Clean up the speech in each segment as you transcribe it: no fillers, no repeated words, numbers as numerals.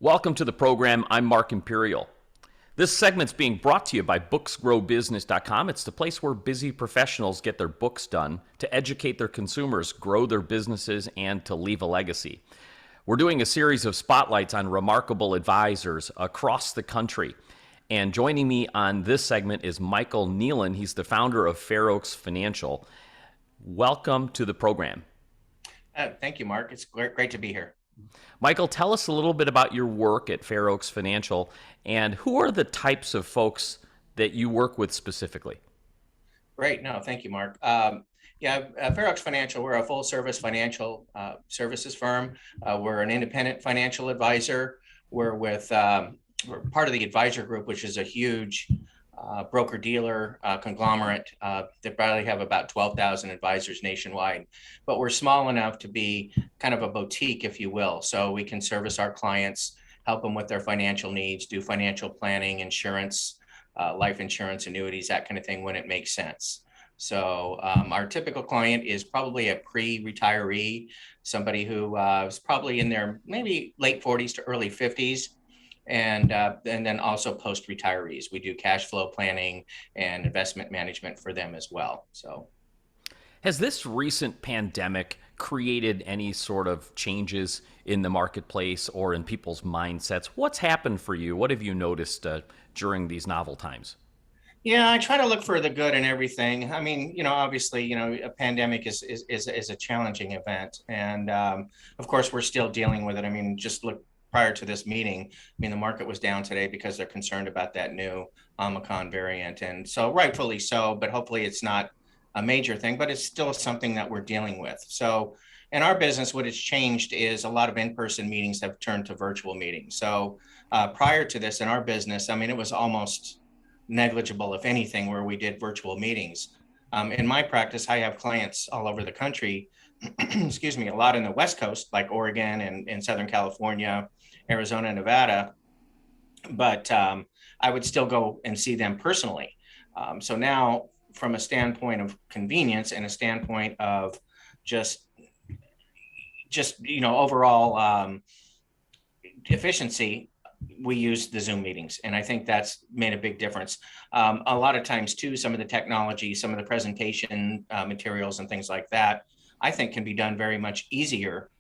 Welcome to the program. I'm Mark Imperial. This segment's being brought to you by booksgrowbusiness.com. It's the place where busy professionals get their books done to educate their consumers, grow their businesses, and to leave a legacy. We're doing a series of spotlights on remarkable advisors across the country. And joining me on this segment is Michael Nelan. He's the founder of Fair Oaks Financial. Welcome to the program. Thank you, Mark. It's great to be here. Michael, tell us a little bit about your work at Fair Oaks Financial and who are the types of folks that you work with specifically? Great. No, thank you, Mark. Fair Oaks Financial, we're a full service financial services firm. We're an independent financial advisor. We're part of the advisor group, which is a huge broker-dealer conglomerate that probably have about 12,000 advisors nationwide. But we're small enough to be kind of a boutique, if you will. So we can service our clients, help them with their financial needs, do financial planning, insurance, life insurance, annuities, that kind of thing when it makes sense. So our typical client is probably a pre-retiree, somebody who is probably in their maybe late 40s to early 50s. And then also post-retirees. We do cash flow planning and investment management for them as well. So, has this recent pandemic created any sort of changes in the marketplace or in people's mindsets? What's happened for you? What have you noticed during these novel times? Yeah, I try to look for the good in everything. I mean, obviously, a pandemic is a challenging event, and of course, we're still dealing with it. I mean, just look prior to this meeting. I mean, the market was down today because they're concerned about that new Omicron variant, and so rightfully so. But hopefully, it's not a major thing. But it's still something that we're dealing with. So, in our business, what has changed is a lot of in-person meetings have turned to virtual meetings. So, prior to this, in our business, I mean, it was almost negligible, if anything, where we did virtual meetings. In my practice, I have clients all over the country, excuse me, a lot in the West Coast, like Oregon and Southern California, Arizona, Nevada, but I would still go and see them personally. So now, from a standpoint of convenience and a standpoint of just overall efficiency, we use the Zoom meetings, and I think that's made a big difference. A lot of times, too, some of the technology, some of the presentation materials and things like that, I think can be done very much easier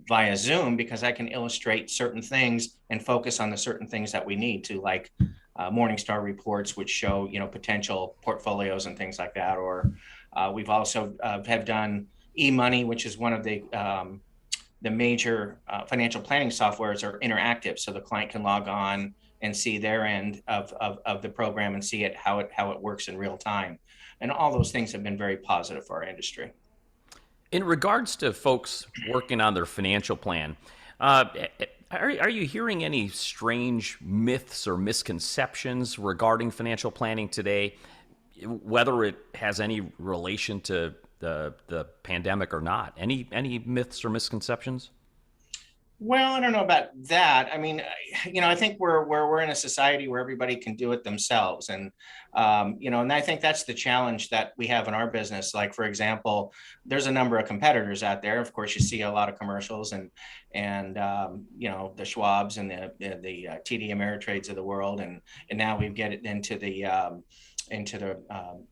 via Zoom, because I can illustrate certain things and focus on the certain things that we need to, like Morningstar reports, which show potential portfolios and things like that. Or we've also have done eMoney, which is one of the major financial planning softwares are interactive, so the client can log on and see their end of the program and see how it works in real time. And all those things have been very positive for our industry. In regards to folks working on their financial plan, are you hearing any strange myths or misconceptions regarding financial planning today, whether it has any relation to the pandemic or not? Any myths or misconceptions? Well, I don't know about that. I mean, I think we're in a society where everybody can do it themselves, and and I think that's the challenge that we have in our business. Like, for example, there's a number of competitors out there. Of course, you see a lot of commercials and the Schwabs and the TD Ameritrades of the world, and now we get it into the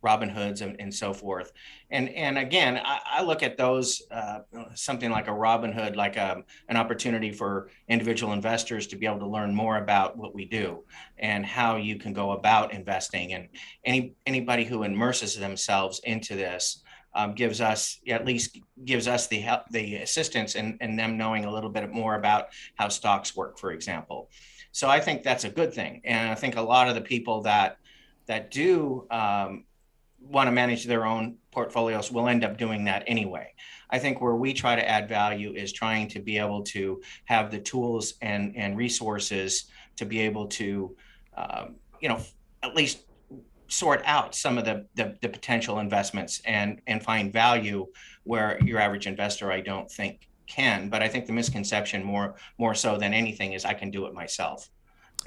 Robin Hoods and so forth. And again, I look at those, something like a Robin Hood, like an opportunity for individual investors to be able to learn more about what we do and how you can go about investing. And anybody who immerses themselves into this gives us the help, the assistance in them knowing a little bit more about how stocks work, for example. So I think that's a good thing. And I think a lot of the people that do want to manage their own portfolios will end up doing that anyway. I think where we try to add value is trying to be able to have the tools and resources to be able to, at least sort out some of the potential investments and find value where your average investor, I don't think, can. But I think the misconception more so than anything is I can do it myself.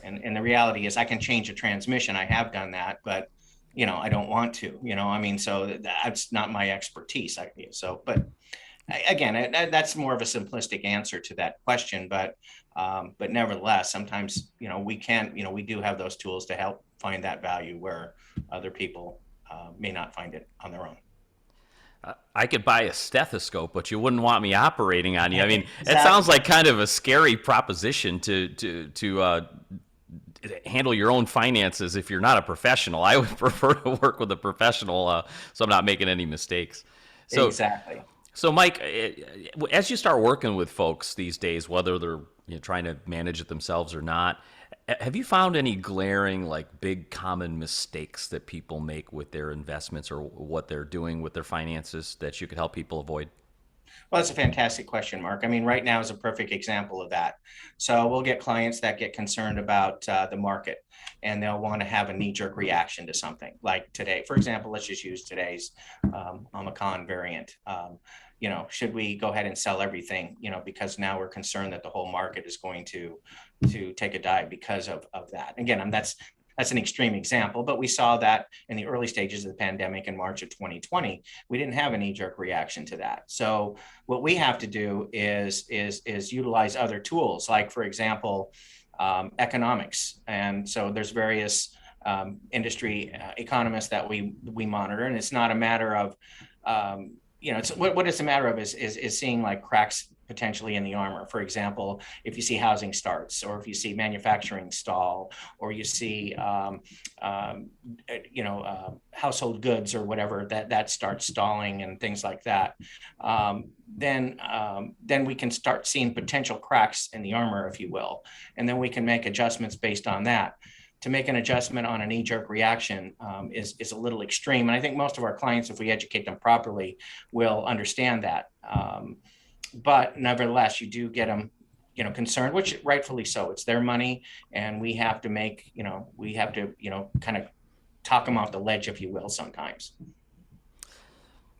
And the reality is I can change a transmission. I have done that, but I don't want to, I mean, so that's not my expertise. But again, that's more of a simplistic answer to that question, but nevertheless, sometimes we can, we do have those tools to help find that value where other people may not find it on their own. I could buy a stethoscope, but you wouldn't want me operating on you. I mean, it sounds Exactly. like kind of a scary proposition to handle your own finances if you're not a professional. I would prefer to work with a professional, so I'm not making any mistakes. So, Exactly. so Mike, as you start working with folks these days, whether they're trying to manage it themselves or not, have you found any glaring, like big common mistakes that people make with their investments or what they're doing with their finances that you could help people avoid? Well, that's a fantastic question, Mark. I mean, right now is a perfect example of that. So we'll get clients that get concerned about the market, and they'll want to have a knee-jerk reaction to something like today. For example, let's just use today's Omicron variant. Should we go ahead and sell everything? Because now we're concerned that the whole market is going to take a dive because of that. Again, that's an extreme example, but we saw that in the early stages of the pandemic in March of 2020. We didn't have a knee-jerk reaction to that. So what we have to do is utilize other tools, like for example, economics. And so there's various industry economists that we monitor, and it's not a matter of it's what it's a matter of is seeing like cracks potentially in the armor. For example, if you see housing starts, or if you see manufacturing stall, or you see household goods or whatever that starts stalling and things like that, then we can start seeing potential cracks in the armor, if you will, and then we can make adjustments based on that. To make an adjustment on a knee-jerk reaction is a little extreme. And I think most of our clients, if we educate them properly, will understand that. But nevertheless, you do get them, concerned, which rightfully so. It's their money, and we have to kind of talk them off the ledge, if you will, sometimes.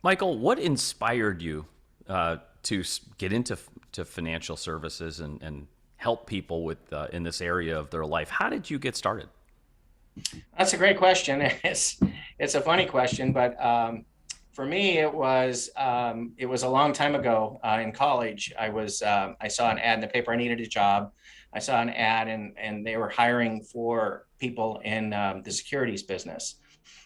Michael, what inspired you to get into financial services and help people with in this area of their life? How did you get started? That's a great question. It's a funny question, but for me, it was a long time ago in college. I saw an ad in the paper. I needed a job. I saw an ad, and they were hiring for people in the securities business.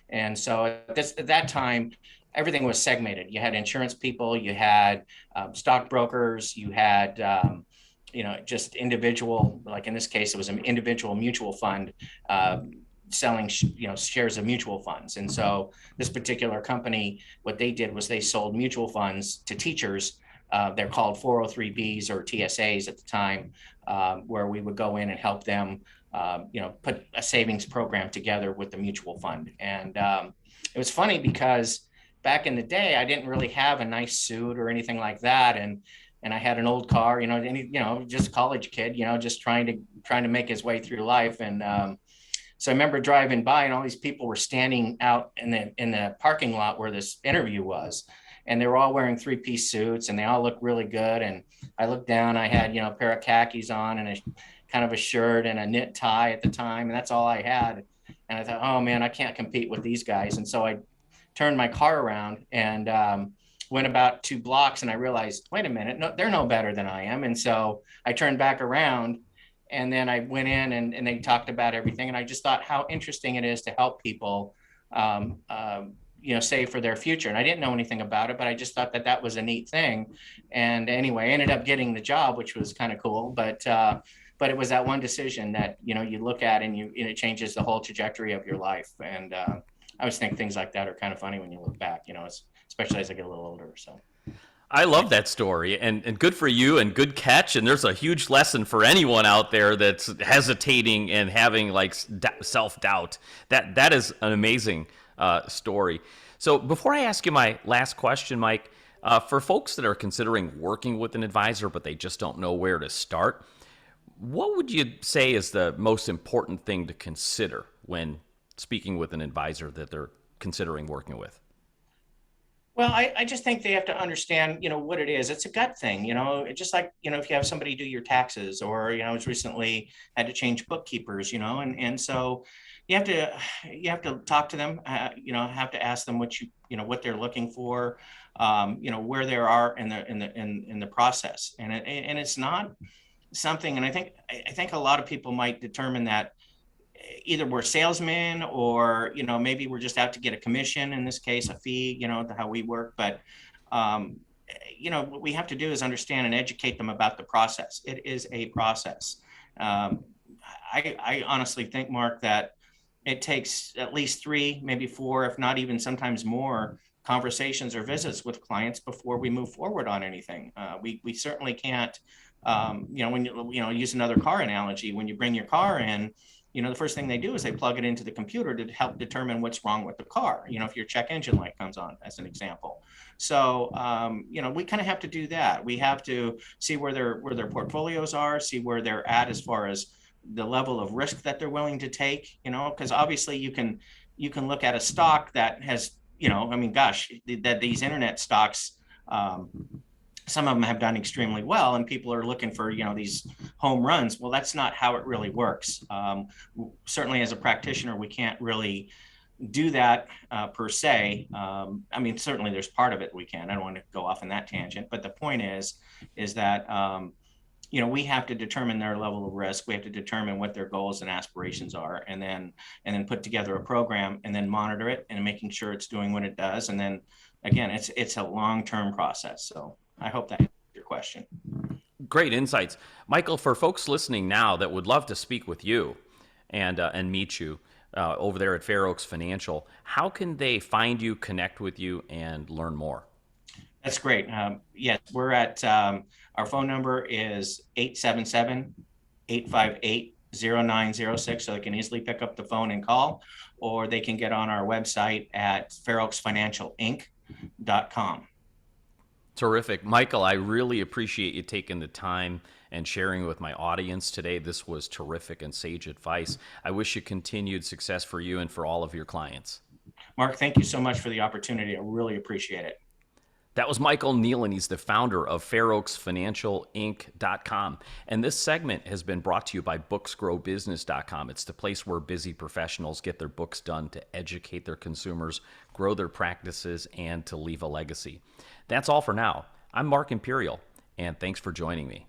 And so at that time, everything was segmented. You had insurance people, you had stockbrokers, you had just individual, like in this case, it was an individual mutual fund selling shares of mutual funds. And so this particular company, what they did was they sold mutual funds to teachers. They're called 403Bs or TSAs at the time, where we would go in and help them put a savings program together with the mutual fund. And it was funny because back in the day, I didn't really have a nice suit or anything like that. And I had an old car, just a college kid, just trying to make his way through life. And so I remember driving by, and all these people were standing out in the parking lot where this interview was, and they were all wearing three-piece suits, and they all looked really good. And I looked down, I had a pair of khakis on and a kind of a shirt and a knit tie at the time, and that's all I had. And I thought, oh man, I can't compete with these guys. And so I turned my car around and went about 2 blocks, and I realized, wait a minute, no, they're no better than I am. And so I turned back around, and then I went in, and they talked about everything. And I just thought how interesting it is to help people, save for their future. And I didn't know anything about it, but I just thought that was a neat thing. And anyway, I ended up getting the job, which was kind of cool. But it was that one decision that, you look at, and it changes the whole trajectory of your life. And I always think things like that are kind of funny when you look back, especially as I get a little older. So. I love that story, and good for you, and good catch. And there's a huge lesson for anyone out there that's hesitating and having like self doubt. That is an amazing story. So before I ask you my last question, Mike, for folks that are considering working with an advisor but they just don't know where to start, what would you say is the most important thing to consider when speaking with an advisor that they're considering working with? Well, I just think they have to understand, what it is. It's a gut thing, it's just like, if you have somebody do your taxes, or, I was recently had to change bookkeepers, and so you have to, talk to them, have to ask them what they're looking for, where they are in the process. And it's not something, and I think a lot of people might determine that either we're salesmen, or maybe we're just out to get a commission, in this case a fee, how we work. But what we have to do is understand and educate them about the process. It is a process. um, I honestly think, Mark, that it takes at least three, maybe four, if not even sometimes more, conversations or visits with clients before we move forward on anything. We certainly can't, when use another car analogy. When you bring your car in, the first thing they do is they plug it into the computer to help determine what's wrong with the car. If your check engine light comes on, as an example. So, we kind of have to do that. We have to see where their portfolios are, see where they're at as far as the level of risk that they're willing to take. Because obviously you can look at a stock that has, I mean, gosh, that these internet stocks. Some of them have done extremely well, and people are looking for these home runs. Well, that's not how it really works. Certainly as a practitioner, we can't really do that per se. I mean, certainly there's part of it we can. I don't want to go off on that tangent, but the point is that we have to determine their level of risk. We have to determine what their goals and aspirations are, and then put together a program, and then monitor it, and making sure it's doing what it does. And then again, it's a long-term process. So I hope that answers your question. Great insights. Michael, for folks listening now that would love to speak with you and meet you over there at Fair Oaks Financial, how can they find you, connect with you, and learn more? That's great. Yes, we're at, our phone number is 877-858-0906. So they can easily pick up the phone and call, or they can get on our website at fairoaksfinancialinc.com. Terrific. Michael, I really appreciate you taking the time and sharing with my audience today. This was terrific and sage advice. I wish you continued success for you and for all of your clients. Mark, thank you so much for the opportunity. I really appreciate it. That was Michael Nelan. He's the founder of FairOaksFinancialInc.com. And this segment has been brought to you by BooksGrowBusiness.com. It's the place where busy professionals get their books done to educate their consumers, grow their practices, and to leave a legacy. That's all for now. I'm Mark Imperial, and thanks for joining me.